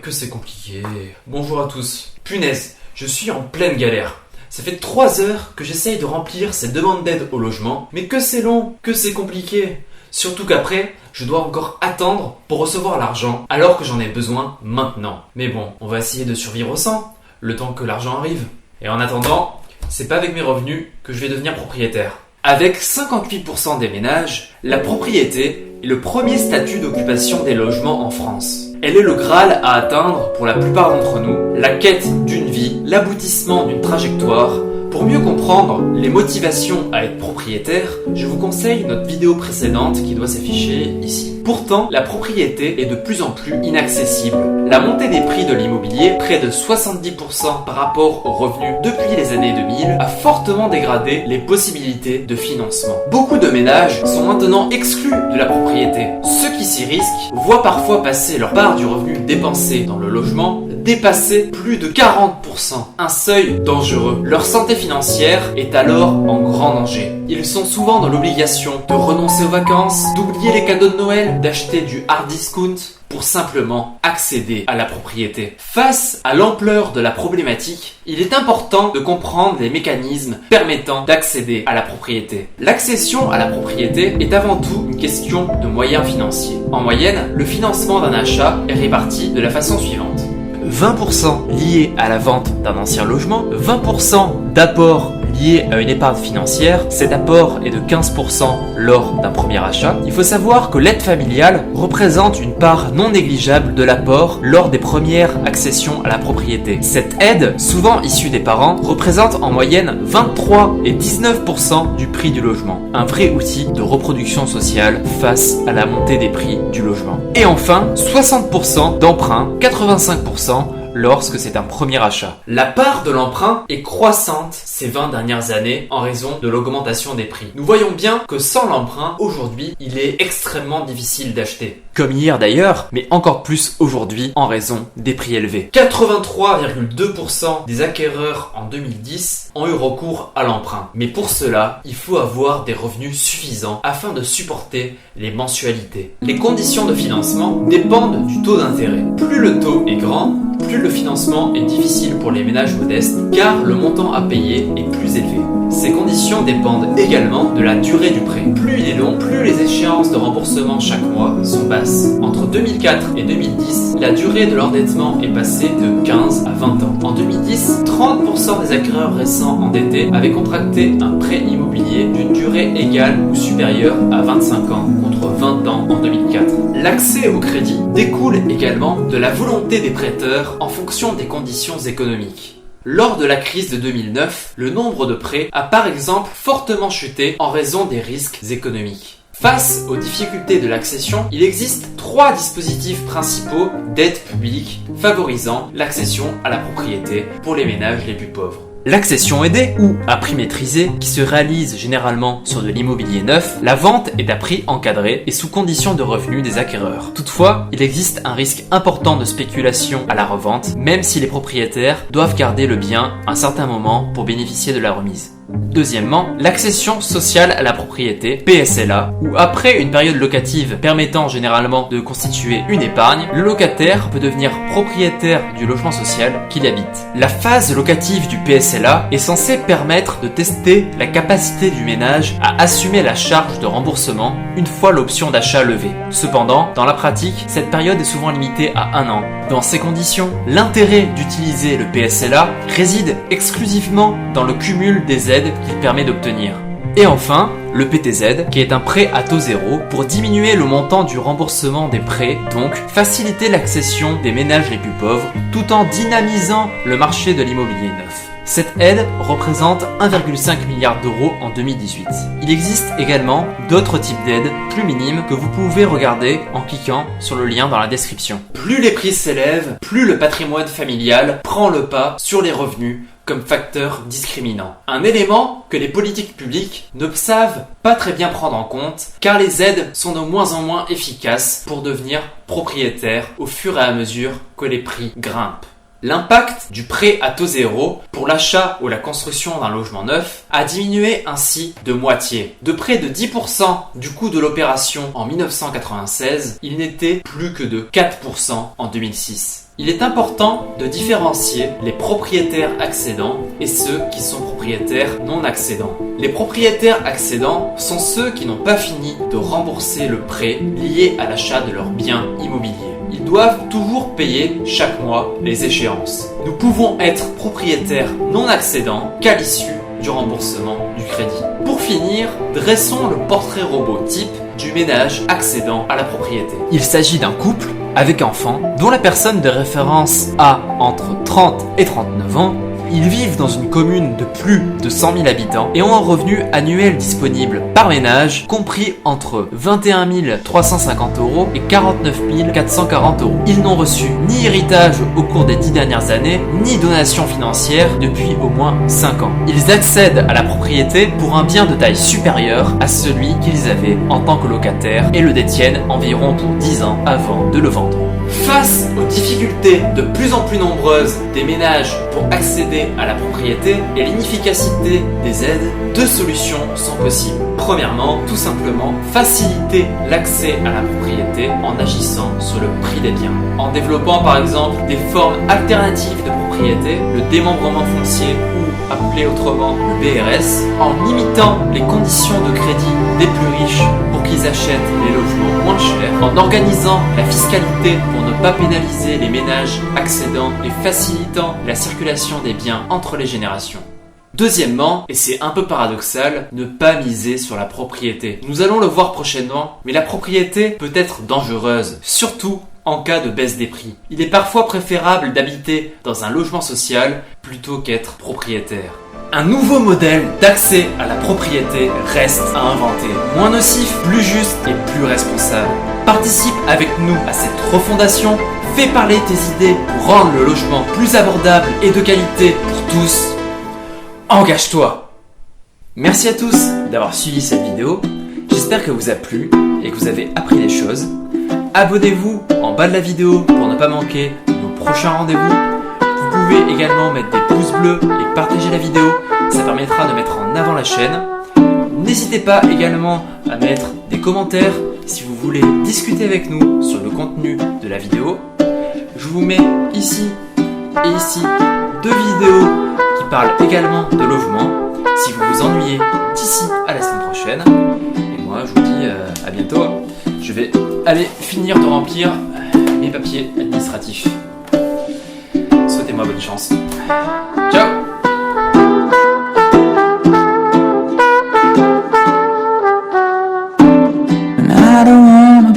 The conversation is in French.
que c'est compliqué. Bonjour à tous. Punaise, je suis en pleine galère. Ça fait 3 heures que j'essaye de remplir ces demandes d'aide au logement, mais que c'est long, que c'est compliqué. Surtout qu'après, je dois encore attendre pour recevoir l'argent, alors que j'en ai besoin maintenant. Mais bon, on va essayer de survivre sans, le temps que l'argent arrive. Et en attendant, c'est pas avec mes revenus que je vais devenir propriétaire. Avec 58% des ménages, la propriété est le premier statut d'occupation des logements en France. Elle est le Graal à atteindre pour la plupart d'entre nous, la quête d'une vie, l'aboutissement d'une trajectoire. Pour mieux comprendre les motivations à être propriétaire, je vous conseille notre vidéo précédente qui doit s'afficher ici. Pourtant, la propriété est de plus en plus inaccessible. La montée des prix de l'immobilier, près de 70% par rapport aux revenus depuis les années 2000, a fortement dégradé les possibilités de financement. Beaucoup de ménages sont maintenant exclus de la propriété. Ceux qui s'y risquent voient parfois passer leur part du revenu dépensé dans le logement dépasser plus de 40%. Un seuil dangereux. Leur santé financière est alors en grand danger. Ils sont souvent dans l'obligation de renoncer aux vacances, d'oublier les cadeaux de Noël, d'acheter du hard discount pour simplement accéder à la propriété. Face à l'ampleur de la problématique, il est important de comprendre les mécanismes permettant d'accéder à la propriété. L'accession à la propriété est avant tout une question de moyens financiers. En moyenne, le financement d'un achat est réparti de la façon suivante. 20% liés à la vente d'un ancien logement, 20% d'apport lié à une épargne financière. Cet apport est de 15% lors d'un premier achat. Il faut savoir que l'aide familiale représente une part non négligeable de l'apport lors des premières accessions à la propriété. Cette aide, souvent issue des parents, représente en moyenne 23 et 19% du prix du logement. Un vrai outil de reproduction sociale face à la montée des prix du logement. Et enfin, 60% d'emprunt, 85% lorsque c'est un premier achat. La part de l'emprunt est croissante ces 20 dernières années en raison de l'augmentation des prix. Nous voyons bien que sans l'emprunt, aujourd'hui, il est extrêmement difficile d'acheter. Comme hier d'ailleurs, mais encore plus aujourd'hui en raison des prix élevés. 83,2% des acquéreurs en 2010 ont eu recours à l'emprunt. Mais pour cela, il faut avoir des revenus suffisants afin de supporter les mensualités. Les conditions de financement dépendent du taux d'intérêt. Plus le taux est grand, plus le financement est difficile pour les ménages modestes car le montant à payer est plus élevé. Ces conditions dépendent également de la durée du prêt. Plus il est long, plus les échéances de remboursement chaque mois sont basses. Entre 2004 et 2010, la durée de l'endettement est passée de 15 à 20 ans. En 2010, 30% des acquéreurs récents endettés avaient contracté un prêt immobilier d'une durée égale ou supérieure à 25 ans contre 20 ans en 2004. L'accès au crédit découle également de la volonté des prêteurs en fonction des conditions économiques. Lors de la crise de 2009, le nombre de prêts a par exemple fortement chuté en raison des risques économiques. Face aux difficultés de l'accession, il existe 3 dispositifs principaux d'aide publique favorisant l'accession à la propriété pour les ménages les plus pauvres. L'accession aidée ou à prix maîtrisé, qui se réalise généralement sur de l'immobilier neuf, la vente est à prix encadré et sous condition de revenus des acquéreurs. Toutefois, il existe un risque important de spéculation à la revente, même si les propriétaires doivent garder le bien un certain moment pour bénéficier de la remise. Deuxièmement, l'accession sociale à la propriété, PSLA, où après une période locative permettant généralement de constituer une épargne, le locataire peut devenir propriétaire du logement social qu'il habite. La phase locative du PSLA est censée permettre de tester la capacité du ménage à assumer la charge de remboursement une fois l'option d'achat levée. Cependant, dans la pratique, cette période est souvent limitée à 1 an. Dans ces conditions, l'intérêt d'utiliser le PSLA réside exclusivement dans le cumul des aides qu'il permet d'obtenir. Et enfin, le PTZ, qui est un prêt à taux zéro pour diminuer le montant du remboursement des prêts, donc faciliter l'accession des ménages les plus pauvres, tout en dynamisant le marché de l'immobilier neuf. Cette aide représente 1,5 milliard d'euros en 2018. Il existe également d'autres types d'aides plus minimes que vous pouvez regarder en cliquant sur le lien dans la description. Plus les prix s'élèvent, plus le patrimoine familial prend le pas sur les revenus comme facteur discriminant. Un élément que les politiques publiques ne savent pas très bien prendre en compte car les aides sont de moins en moins efficaces pour devenir propriétaire au fur et à mesure que les prix grimpent. L'impact du prêt à taux zéro pour l'achat ou la construction d'un logement neuf a diminué ainsi de moitié. De près de 10% du coût de l'opération en 1996, il n'était plus que de 4% en 2006. Il est important de différencier les propriétaires accédants et ceux qui sont propriétaires non accédants. Les propriétaires accédants sont ceux qui n'ont pas fini de rembourser le prêt lié à l'achat de leurs biens immobiliers. Ils doivent toujours payer chaque mois les échéances. Nous pouvons être propriétaires non accédants qu'à l'issue du remboursement du crédit. Pour finir, dressons le portrait robot type du ménage accédant à la propriété. Il s'agit d'un couple avec enfants dont la personne de référence a entre 30 et 39 ans. Ils vivent dans une commune de plus de 100 000 habitants et ont un revenu annuel disponible par ménage compris entre 21 350 € et 49 440 €. Ils n'ont reçu ni héritage au cours des 10 dernières années, ni donation financière depuis au moins 5 ans. Ils accèdent à la propriété pour un bien de taille supérieure à celui qu'ils avaient en tant que locataires et le détiennent environ pour 10 ans avant de le vendre. Face aux difficultés de plus en plus nombreuses des ménages pour accéder à la propriété et l'inefficacité des aides, deux solutions sont possibles. Premièrement, tout simplement, faciliter l'accès à la propriété en agissant sur le prix des biens. En développant par exemple des formes alternatives de propriété, le démembrement foncier ou appelé autrement le BRS, en limitant les conditions de crédit des plus riches pour qu'ils achètent les logements moins chers, en organisant la fiscalité pour ne pas pénaliser les ménages accédants et facilitant la circulation des biens entre les générations. Deuxièmement, et c'est un peu paradoxal, ne pas miser sur la propriété. Nous allons le voir prochainement, mais la propriété peut être dangereuse, surtout en cas de baisse des prix. Il est parfois préférable d'habiter dans un logement social plutôt qu'être propriétaire. Un nouveau modèle d'accès à la propriété reste à inventer. Moins nocif, plus juste et plus responsable. Participe avec nous à cette refondation. Fais parler tes idées pour rendre le logement plus abordable et de qualité pour tous. Engage-toi! Merci à tous d'avoir suivi cette vidéo. J'espère que vous a plu et que vous avez appris des choses. Abonnez-vous en bas de la vidéo pour ne pas manquer nos prochains rendez-vous. Vous pouvez également mettre des pouces bleus et partager la vidéo, ça permettra de mettre en avant la chaîne. N'hésitez pas également à mettre des commentaires si vous voulez discuter avec nous sur le contenu de la vidéo. Je vous mets ici et ici deux vidéos qui parlent également de logement. Si vous vous ennuyez, d'ici à la semaine prochaine. Et moi je vous dis à bientôt. Je vais aller finir de remplir mes papiers administratifs. Souhaitez-moi bonne chance. Ciao! I don't wanna